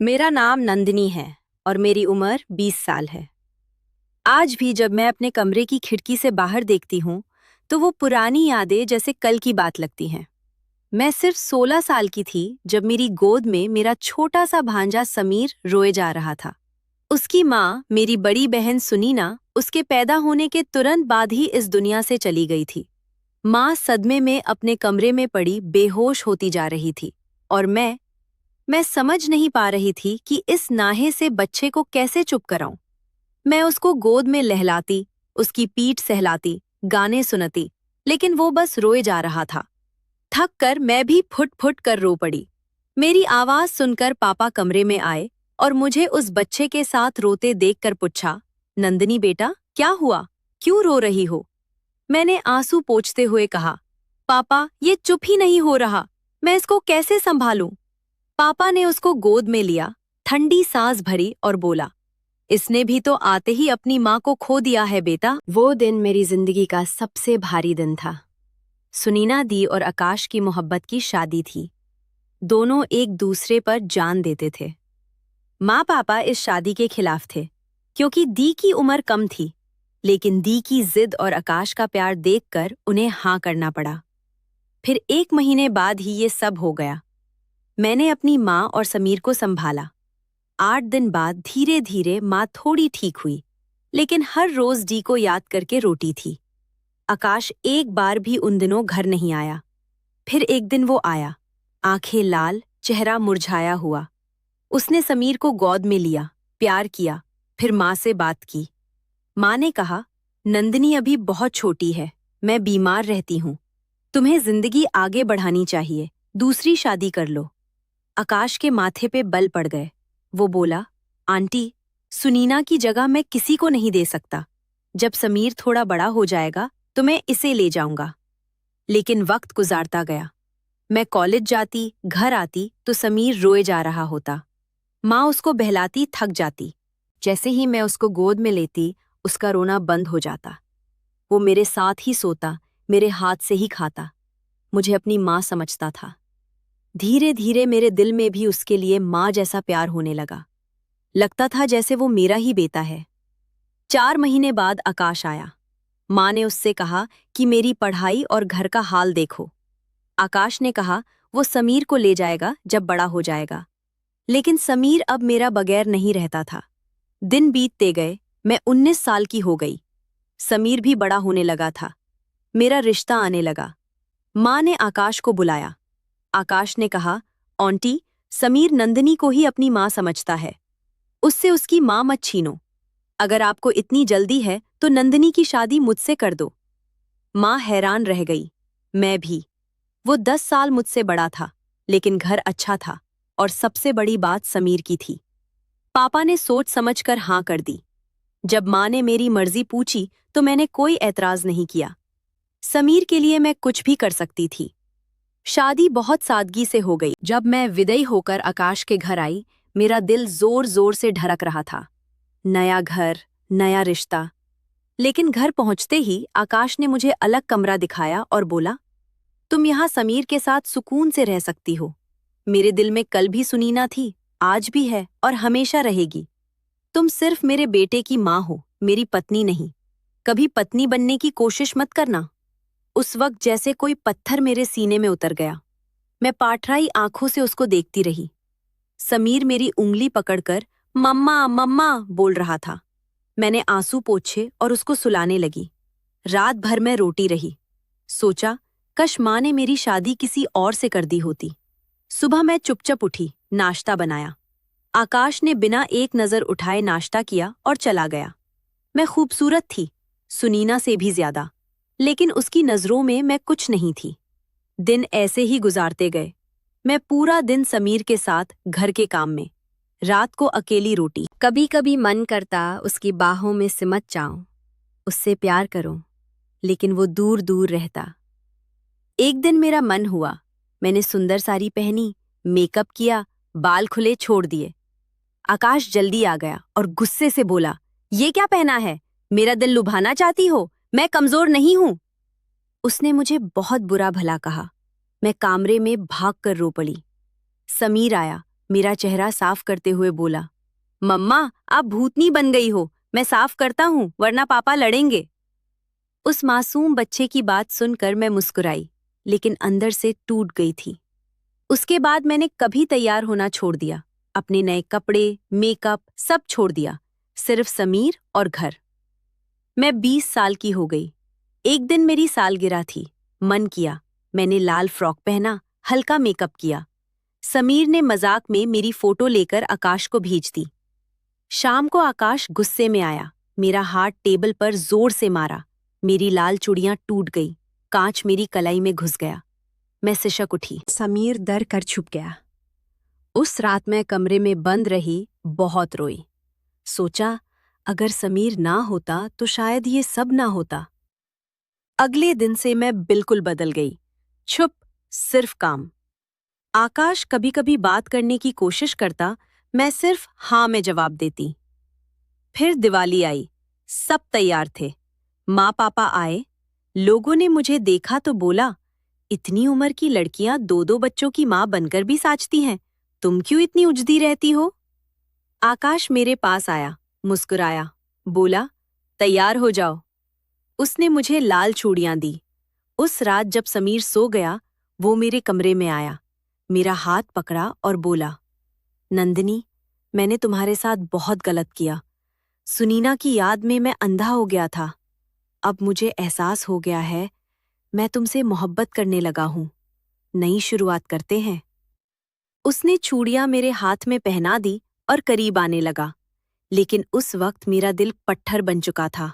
मेरा नाम नंदिनी है और मेरी उम्र 20 साल है। आज भी जब मैं अपने कमरे की खिड़की से बाहर देखती हूँ, तो वो पुरानी यादें जैसे कल की बात लगती हैं। मैं सिर्फ 16 साल की थी जब मेरी गोद में मेरा छोटा सा भांजा समीर रोए जा रहा था। उसकी माँ, मेरी बड़ी बहन सुनीना, उसके पैदा होने के तुरंत बाद ही इस दुनिया से चली गई थी। माँ सदमे में अपने कमरे में पड़ी बेहोश होती जा रही थी और मैं समझ नहीं पा रही थी कि इस नाहे से बच्चे को कैसे चुप कराऊं। मैं उसको गोद में लहलाती, उसकी पीठ सहलाती, गाने सुनती, लेकिन वो बस रोए जा रहा था। थक कर मैं भी फुट फुट कर रो पड़ी। मेरी आवाज सुनकर पापा कमरे में आए और मुझे उस बच्चे के साथ रोते देखकर पूछा, नंदिनी बेटा, क्या हुआ? क्यों रो रही हो? मैंने आंसू पोंछते हुए कहा, पापा, ये चुप ही नहीं हो रहा। मैं इसको कैसे संभालूं? पापा ने उसको गोद में लिया, ठंडी सांस भरी और बोला, इसने भी तो आते ही अपनी माँ को खो दिया है बेटा। वो दिन मेरी जिंदगी का सबसे भारी दिन था। सुनीना दी और आकाश की मोहब्बत की शादी थी। दोनों एक दूसरे पर जान देते थे। माँ पापा इस शादी के खिलाफ थे, क्योंकि दी की उम्र कम थी, लेकिन दी की जिद और आकाश का प्यार देखकर उन्हें हाँ करना पड़ा। फिर 1 महीने बाद ही ये सब हो गया। मैंने अपनी माँ और समीर को संभाला। 8 दिन बाद धीरे धीरे माँ थोड़ी ठीक हुई, लेकिन हर रोज डी को याद करके रोती थी। आकाश एक बार भी उन दिनों घर नहीं आया। फिर एक दिन वो आया, आंखें लाल, चेहरा मुरझाया हुआ। उसने समीर को गोद में लिया, प्यार किया, फिर माँ से बात की। माँ ने कहा, नंदिनी अभी बहुत छोटी है, मैं बीमार रहती हूँ, तुम्हें जिंदगी आगे बढ़ानी चाहिए, दूसरी शादी कर लो। आकाश के माथे पे बल पड़ गए। वो बोला, आंटी, सुनीना की जगह मैं किसी को नहीं दे सकता। जब समीर थोड़ा बड़ा हो जाएगा तो मैं इसे ले जाऊंगा। लेकिन वक्त गुजारता गया। मैं कॉलेज जाती, घर आती तो समीर रोए जा रहा होता। माँ उसको बहलाती, थक जाती। जैसे ही मैं उसको गोद में लेती, उसका रोना बंद हो जाता। वो मेरे साथ ही सोता, मेरे हाथ से ही खाता। मुझे अपनी माँ समझता था। धीरे धीरे मेरे दिल में भी उसके लिए माँ जैसा प्यार होने लगा। लगता था जैसे वो मेरा ही बेटा है। 4 महीने बाद आकाश आया। माँ ने उससे कहा कि मेरी पढ़ाई और घर का हाल देखो। आकाश ने कहा वो समीर को ले जाएगा जब बड़ा हो जाएगा। लेकिन समीर अब मेरा बगैर नहीं रहता था। दिन बीतते गए, मैं 19 साल की हो गई। समीर भी बड़ा होने लगा था। मेरा रिश्ता आने लगा। माँ ने आकाश को बुलाया। आकाश ने कहा, आंटी, समीर नंदिनी को ही अपनी माँ समझता है, उससे उसकी माँ मत छीनो। अगर आपको इतनी जल्दी है तो नंदिनी की शादी मुझसे कर दो। माँ हैरान रह गई, मैं भी। वो 10 साल मुझसे बड़ा था, लेकिन घर अच्छा था, और सबसे बड़ी बात समीर की थी। पापा ने सोच समझकर हाँ कर दी। जब माँ ने मेरी मर्जी पूछी तो मैंने कोई ऐतराज नहीं किया। समीर के लिए मैं कुछ भी कर सकती थी। शादी बहुत सादगी से हो गई। जब मैं विदाई होकर आकाश के घर आई, मेरा दिल जोर जोर से धड़क रहा था। नया घर, नया रिश्ता। लेकिन घर पहुंचते ही आकाश ने मुझे अलग कमरा दिखाया और बोला, तुम यहाँ समीर के साथ सुकून से रह सकती हो। मेरे दिल में कल भी सुनीना थी, आज भी है और हमेशा रहेगी। तुम सिर्फ मेरे बेटे की माँ हो, मेरी पत्नी नहीं। कभी पत्नी बनने की कोशिश मत करना। उस वक्त जैसे कोई पत्थर मेरे सीने में उतर गया। मैं पाठराई आंखों से उसको देखती रही। समीर मेरी उंगली पकड़कर मम्मा मम्मा बोल रहा था। मैंने आंसू पोंछे और उसको सुलाने लगी। रात भर मैं रोती रही। सोचा, कश माँ ने मेरी शादी किसी और से कर दी होती। सुबह मैं चुपचाप उठी, नाश्ता बनाया। आकाश ने बिना एक नजर उठाए नाश्ता किया और चला गया। मैं खूबसूरत थी, सुनीना से भी ज्यादा, लेकिन उसकी नजरों में मैं कुछ नहीं थी। दिन ऐसे ही गुजारते गए। मैं पूरा दिन समीर के साथ घर के काम में, रात को अकेली रोटी। कभी कभी मन करता उसकी बाहों में सिमट जाऊं, उससे प्यार करूं, लेकिन वो दूर दूर रहता। एक दिन मेरा मन हुआ, मैंने सुंदर साड़ी पहनी, मेकअप किया, बाल खुले छोड़ दिए। आकाश जल्दी आ गया और गुस्से से बोला, ये क्या पहना है? मेरा दिल लुभाना चाहती हो? मैं कमजोर नहीं हूं। उसने मुझे बहुत बुरा भला कहा। मैं कमरे में भाग कर रो पड़ी। समीर आया, मेरा चेहरा साफ करते हुए बोला, मम्मा आप भूतनी बन गई हो, मैं साफ करता हूँ वरना पापा लड़ेंगे। उस मासूम बच्चे की बात सुनकर मैं मुस्कुराई, लेकिन अंदर से टूट गई थी। उसके बाद मैंने कभी तैयार होना छोड़ दिया, अपने नए कपड़े, मेकअप सब छोड़ दिया, सिर्फ समीर और घर। मैं 20 साल की हो गई। एक दिन मेरी सालगिरह थी। मन किया, मैंने लाल फ्रॉक पहना, हल्का मेकअप किया। समीर ने मजाक में मेरी फोटो लेकर आकाश को भेज दी। शाम को आकाश गुस्से में आया, मेरा हाथ टेबल पर जोर से मारा। मेरी लाल चूड़ियां टूट गई, कांच मेरी कलाई में घुस गया। मैं सिसक उठी। समीर डर कर छुप गया। उस रात मैं कमरे में बंद रही, बहुत रोई। सोचा, अगर समीर ना होता तो शायद ये सब ना होता। अगले दिन से मैं बिल्कुल बदल गई। चुप, सिर्फ काम। आकाश कभी कभी बात करने की कोशिश करता, मैं सिर्फ हाँ में जवाब देती। फिर दिवाली आई, सब तैयार थे। माँ पापा आए। लोगों ने मुझे देखा तो बोला, इतनी उम्र की लड़कियां 2-2 बच्चों की माँ बनकर भी साचती हैं, तुम क्यों इतनी उजदी रहती हो? आकाश मेरे पास आया, मुस्कुराया, बोला, तैयार हो जाओ। उसने मुझे लाल चूड़ियां दी। उस रात जब समीर सो गया, वो मेरे कमरे में आया, मेरा हाथ पकड़ा और बोला, नंदिनी, मैंने तुम्हारे साथ बहुत गलत किया। सुनीना की याद में मैं अंधा हो गया था। अब मुझे एहसास हो गया है, मैं तुमसे मोहब्बत करने लगा हूं। नई शुरुआत करते हैं। उसने चूड़ियां मेरे हाथ में पहना दी और करीब आने लगा, लेकिन उस वक्त मेरा दिल पत्थर बन चुका था।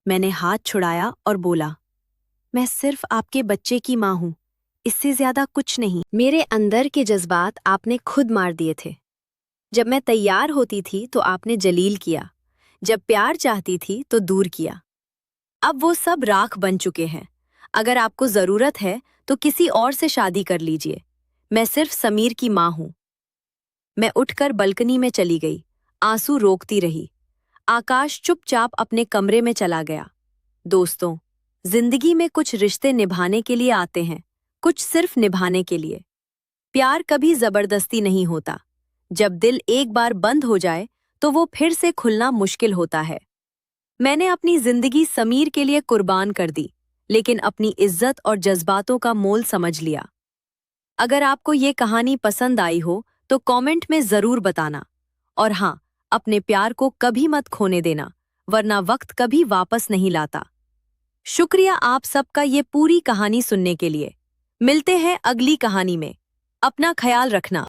मैंने हाथ छुड़ाया और बोला, मैं सिर्फ आपके बच्चे की माँ हूं, इससे ज्यादा कुछ नहीं। मेरे अंदर के जज्बात आपने खुद मार दिए थे। जब मैं तैयार होती थी तो आपने जलील किया, जब प्यार चाहती थी तो दूर किया। अब वो सब राख बन चुके हैं। अगर आपको जरूरत है तो किसी और से शादी कर लीजिए। मैं सिर्फ समीर की माँ हूं। मैं उठकर बालकनी में चली गई, आंसू रोकती रही। आकाश चुपचाप अपने कमरे में चला गया। दोस्तों, जिंदगी में कुछ रिश्ते निभाने के लिए आते हैं, कुछ सिर्फ निभाने के लिए। प्यार कभी जबरदस्ती नहीं होता। जब दिल एक बार बंद हो जाए तो वो फिर से खुलना मुश्किल होता है। मैंने अपनी जिंदगी समीर के लिए कुर्बान कर दी, लेकिन अपनी इज्जत और जज्बातों का मोल समझ लिया। अगर आपको ये कहानी पसंद आई हो तो कमेंट में जरूर बताना। और हाँ, अपने प्यार को कभी मत खोने देना, वरना वक्त कभी वापस नहीं लाता। शुक्रिया आप सबका ये पूरी कहानी सुनने के लिए। मिलते हैं अगली कहानी में। अपना ख्याल रखना।